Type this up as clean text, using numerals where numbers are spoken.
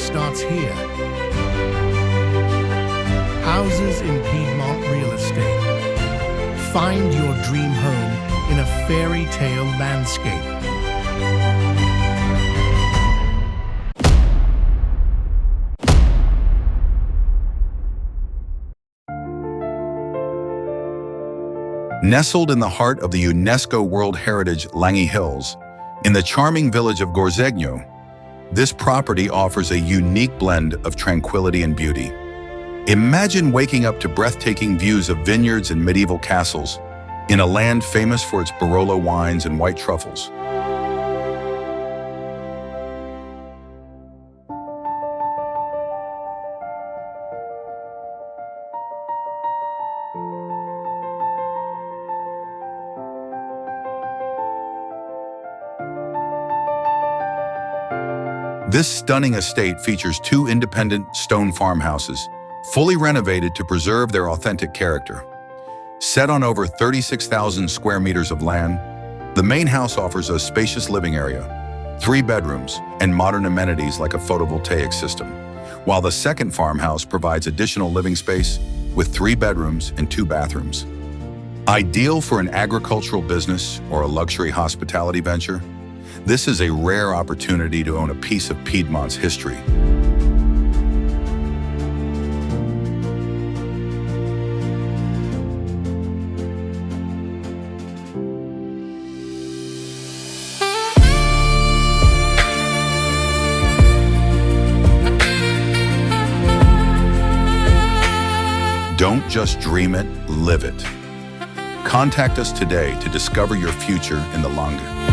starts here. Houses in Piedmont real estate. Find your dream home in a fairy tale landscape. Nestled in the heart of the UNESCO World Heritage Langhe Hills, in the charming village of Gorzegno, this property offers a unique blend of tranquility and beauty. Imagine waking up to breathtaking views of vineyards and medieval castles in a land famous for its Barolo wines and white truffles. This stunning estate features 2 independent stone farmhouses, fully renovated to preserve their authentic character. Set on over 36,000 square meters of land, the main house offers a spacious living area, 3 bedrooms, and modern amenities like a photovoltaic system, while the second farmhouse provides additional living space with 3 bedrooms and 2 bathrooms. Ideal for an agricultural business or a luxury hospitality venture, this is a rare opportunity to own a piece of Piedmont's history. Don't just dream it, live it. Contact us today to discover your future in the Langhe.